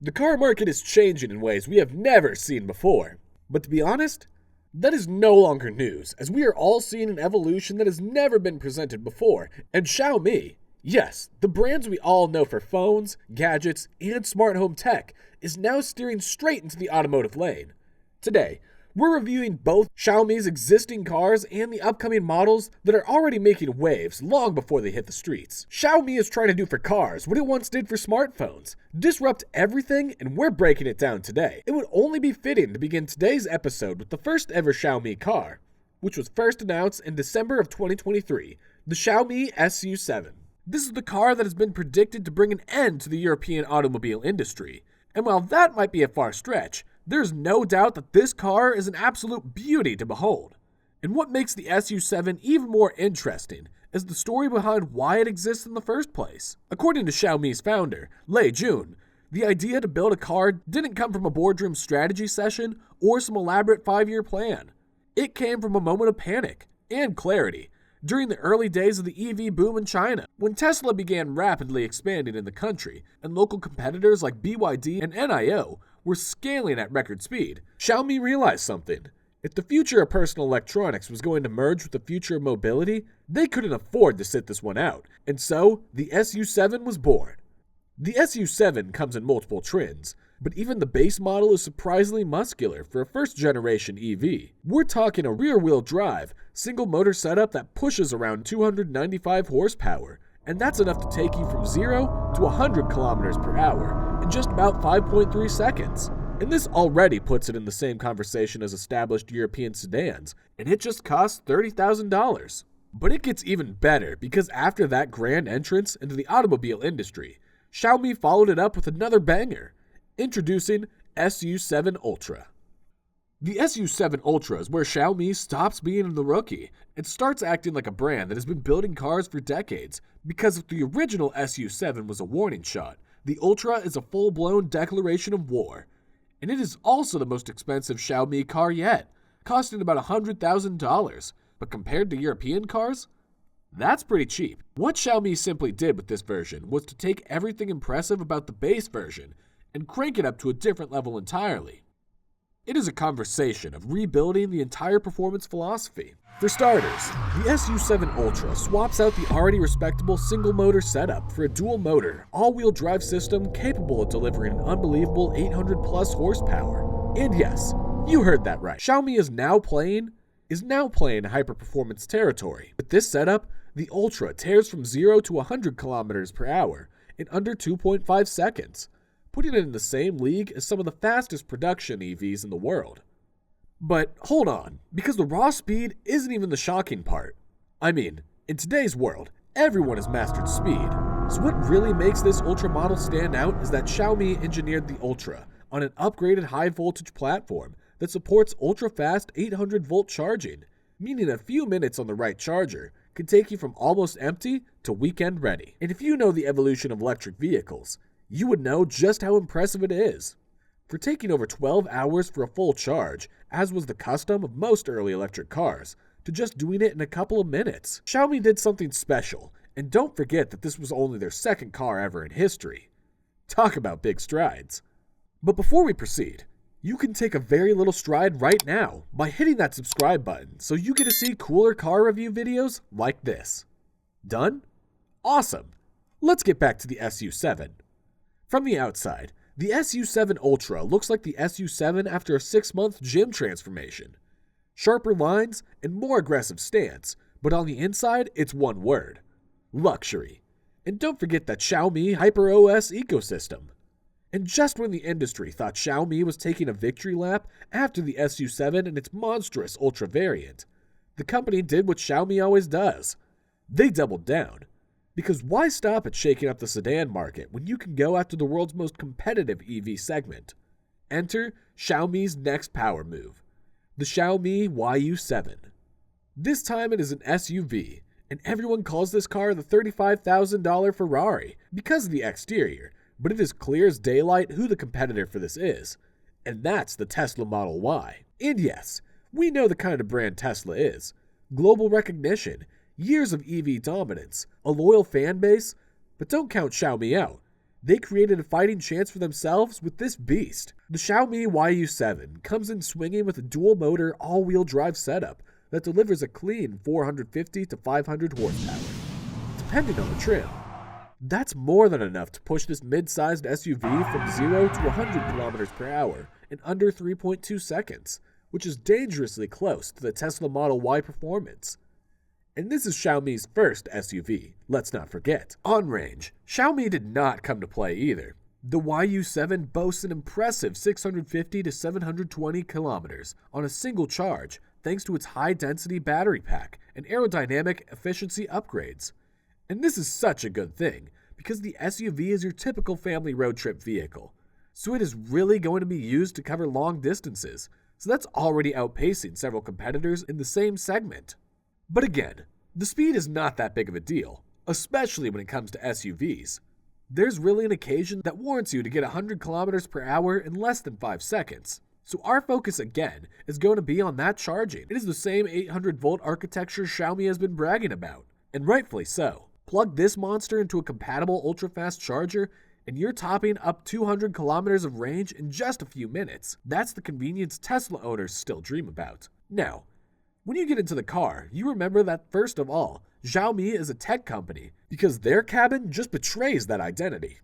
The car market is changing in ways we have never seen before. But to be honest, that is no longer news, as we are all seeing an evolution that has never been presented before. And Xiaomi, yes, the brands we all know for phones, gadgets, and smart home tech, is now steering straight into the automotive lane. Today, we're reviewing both Xiaomi's existing cars and the upcoming models that are already making waves long before they hit the streets. Xiaomi is trying to do for cars what it once did for smartphones, disrupt everything, and we're breaking it down today. It would only be fitting to begin today's episode with the first ever Xiaomi car, which was first announced in December of 2023, the Xiaomi SU7. This is the car that has been predicted to bring an end to the European automobile industry. And while that might be a far stretch, there's no doubt that this car is an absolute beauty to behold. And what makes the SU7 even more interesting is the story behind why it exists in the first place. According to Xiaomi's founder, Lei Jun, the idea to build a car didn't come from a boardroom strategy session or some elaborate 5-year plan. It came from a moment of panic and clarity during the early days of the EV boom in China, when Tesla began rapidly expanding in the country and local competitors like BYD and NIO were scaling at record speed. Xiaomi realized something. If the future of personal electronics was going to merge with the future of mobility, they couldn't afford to sit this one out, and so the SU7 was born. The SU7 comes in multiple trims, but even the base model is surprisingly muscular for a first-generation EV. We're talking a rear-wheel drive, single-motor setup that pushes around 295 horsepower, and that's enough to take you from 0 to 100 kilometers per hour in just about 5.3 seconds. And this already puts it in the same conversation as established European sedans, and it just costs $30,000. But it gets even better, because after that grand entrance into the automobile industry, Xiaomi followed it up with another banger. Introducing SU7 Ultra. The SU7 Ultra is where Xiaomi stops being the rookie and starts acting like a brand that has been building cars for decades, because if the original SU7 was a warning shot, the Ultra is a full-blown declaration of war. And it is also the most expensive Xiaomi car yet, costing about $100,000, but compared to European cars, that's pretty cheap. What Xiaomi simply did with this version was to take everything impressive about the base version and crank it up to a different level entirely. It is a conversation of rebuilding the entire performance philosophy. For starters, the SU7 Ultra swaps out the already respectable single-motor setup for a dual-motor, all-wheel drive system capable of delivering an unbelievable 800-plus horsepower. And yes, you heard that right. Xiaomi is now playing hyper-performance territory. With this setup, the Ultra tears from 0 to 100 kilometers per hour in under 2.5 seconds. Putting it in the same league as some of the fastest production EVs in the world. But hold on, because the raw speed isn't even the shocking part. I mean, in today's world, everyone has mastered speed. So what really makes this Ultra model stand out is that Xiaomi engineered the Ultra on an upgraded high-voltage platform that supports ultra-fast 800-volt charging, meaning a few minutes on the right charger can take you from almost empty to weekend ready. And if you know the evolution of electric vehicles, you would know just how impressive it is. For taking over 12 hours for a full charge, as was the custom of most early electric cars, to just doing it in a couple of minutes. Xiaomi did something special, and don't forget that this was only their second car ever in history. Talk about big strides. But before we proceed, you can take a very little stride right now by hitting that subscribe button so you get to see cooler car review videos like this. Done? Awesome! Let's get back to the SU7. From the outside, the SU7 Ultra looks like the SU7 after a 6-month gym transformation. Sharper lines and more aggressive stance, but on the inside, it's one word: luxury. And don't forget that Xiaomi HyperOS ecosystem. And just when the industry thought Xiaomi was taking a victory lap after the SU7 and its monstrous Ultra variant, the company did what Xiaomi always does. They doubled down. Because why stop at shaking up the sedan market when you can go after the world's most competitive EV segment? Enter Xiaomi's next power move, the Xiaomi YU7. This time it is an SUV, and everyone calls this car the $35,000 Ferrari because of the exterior, but it is clear as daylight who the competitor for this is, and that's the Tesla Model Y. And yes, we know the kind of brand Tesla is. Global recognition, years of EV dominance, a loyal fan base, but don't count Xiaomi out, They created a fighting chance for themselves with this beast. The Xiaomi YU7 comes in swinging with a dual-motor, all-wheel drive setup that delivers a clean 450 to 500 horsepower, depending on the trim. That's more than enough to push this mid-sized SUV from 0 to 100 kilometers per hour in under 3.2 seconds, which is dangerously close to the Tesla Model Y performance. And this is Xiaomi's first SUV, let's not forget. On range, Xiaomi did not come to play either. The YU7 boasts an impressive 650 to 720 kilometers on a single charge thanks to its high-density battery pack and aerodynamic efficiency upgrades. And this is such a good thing, because the SUV is your typical family road trip vehicle, so it is really going to be used to cover long distances, so that's already outpacing several competitors in the same segment. But again, the speed is not that big of a deal, especially when it comes to SUVs. There's really an occasion that warrants you to get 100 kilometers per hour in less than 5 seconds. So our focus again is going to be on that charging. It is the same 800-volt architecture Xiaomi has been bragging about, and rightfully so. Plug this monster into a compatible ultra-fast charger, and you're topping up 200 kilometers of range in just a few minutes. That's the convenience Tesla owners still dream about. Now, when you get into the car, you remember that first of all, Xiaomi is a tech company because their cabin just betrays that identity.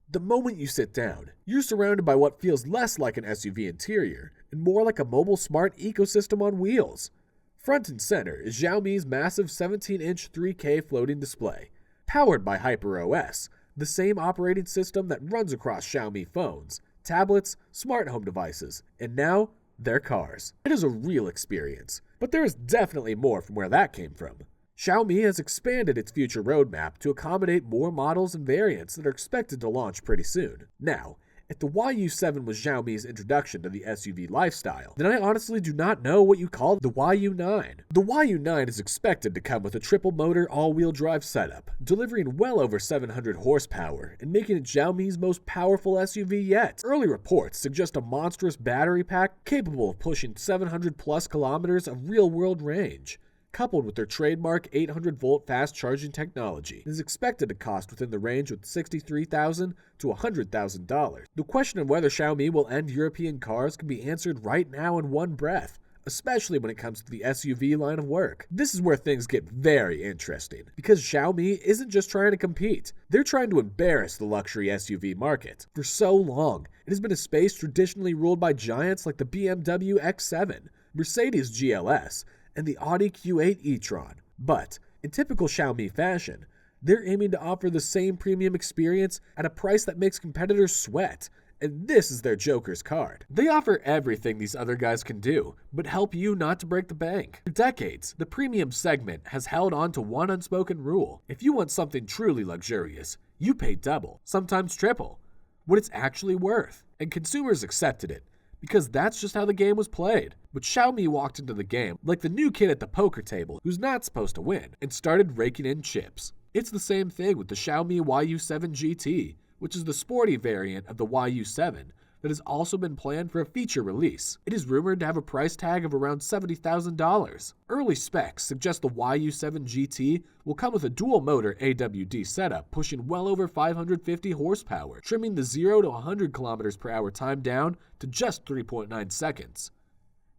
The moment you sit down, you're surrounded by what feels less like an SUV interior and more like a mobile smart ecosystem on wheels. Front and center is Xiaomi's massive 17-inch 3K floating display, powered by HyperOS, the same operating system that runs across Xiaomi phones, tablets, smart home devices, and now, their cars. It is a real experience, but there is definitely more from where that came from. Xiaomi has expanded its future roadmap to accommodate more models and variants that are expected to launch pretty soon. Now, if the YU7 was Xiaomi's introduction to the SUV lifestyle, then I honestly do not know what you call the YU9. The YU9 is expected to come with a triple-motor all-wheel drive setup, delivering well over 700 horsepower and making it Xiaomi's most powerful SUV yet. Early reports suggest a monstrous battery pack capable of pushing 700-plus kilometers of real-world range, coupled with their trademark 800-volt fast-charging technology. It is expected to cost within the range of $63,000 to $100,000. The question of whether Xiaomi will end European cars can be answered right now in one breath, especially when it comes to the SUV line of work. This is where things get very interesting, because Xiaomi isn't just trying to compete, they're trying to embarrass the luxury SUV market. For so long, it has been a space traditionally ruled by giants like the BMW X7, Mercedes GLS, and the Audi Q8 e-tron. But, in typical Xiaomi fashion, they're aiming to offer the same premium experience at a price that makes competitors sweat, and this is their Joker's card. They offer everything these other guys can do, but help you not to break the bank. For decades, the premium segment has held on to one unspoken rule. If you want something truly luxurious, you pay double, sometimes triple, what it's actually worth. And consumers accepted it, because that's just how the game was played. But Xiaomi walked into the game like the new kid at the poker table who's not supposed to win, and started raking in chips. It's the same thing with the Xiaomi YU7 GT, which is the sporty variant of the YU7 that has also been planned for a feature release. It is rumored to have a price tag of around $70,000. Early specs suggest the YU7 GT will come with a dual-motor AWD setup pushing well over 550 horsepower, trimming the 0 to 100 km per hour time down to just 3.9 seconds.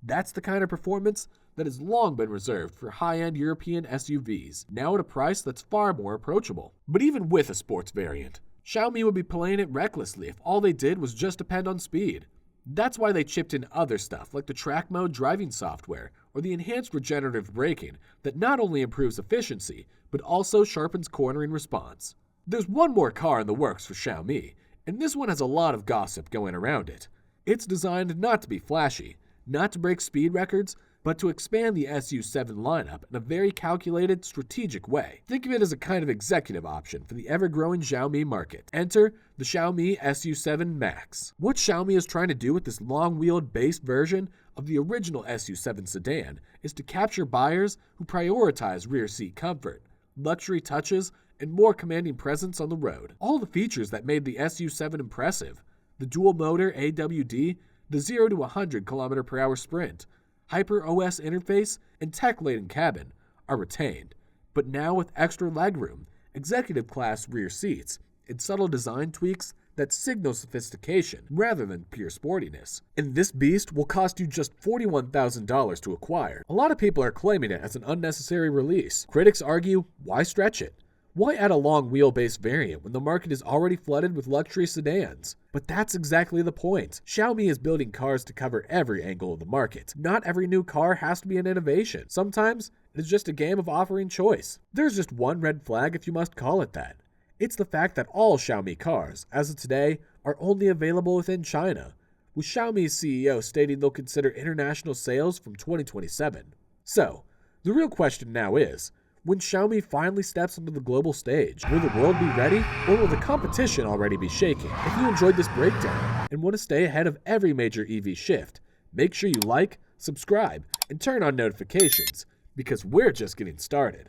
That's the kind of performance that has long been reserved for high-end European SUVs, now at a price that's far more approachable. But even with a sports variant, Xiaomi would be playing it recklessly if all they did was just depend on speed. That's why they chipped in other stuff like the track mode driving software or the enhanced regenerative braking that not only improves efficiency, but also sharpens cornering response. There's one more car in the works for Xiaomi, and this one has a lot of gossip going around it. It's designed not to be flashy, not to break speed records, but to expand the SU7 lineup in a very calculated, strategic way. Think of it as a kind of executive option for the ever-growing Xiaomi market. Enter the Xiaomi SU7 Max. What Xiaomi is trying to do with this long-wheeled base version of the original SU7 sedan is to capture buyers who prioritize rear seat comfort, luxury touches, and more commanding presence on the road. All the features that made the SU7 impressive, the dual-motor AWD, the 0 to 100 km per hour sprint, HyperOS interface, and tech-laden cabin are retained, but now with extra legroom, executive-class rear seats, and subtle design tweaks that signal sophistication rather than pure sportiness. And this beast will cost you just $41,000 to acquire. A lot of people are claiming it as an unnecessary release. Critics argue, why stretch it? Why add a long wheelbase variant when the market is already flooded with luxury sedans? But that's exactly the point. Xiaomi is building cars to cover every angle of the market. Not every new car has to be an innovation. Sometimes it is just a game of offering choice. There's just one red flag, if you must call it that. It's the fact that all Xiaomi cars, as of today, are only available within China, with Xiaomi's CEO stating they'll consider international sales from 2027. So, the real question now is, when Xiaomi finally steps onto the global stage, will the world be ready, or will the competition already be shaking? If you enjoyed this breakdown and want to stay ahead of every major EV shift, make sure you like, subscribe, and turn on notifications, because we're just getting started.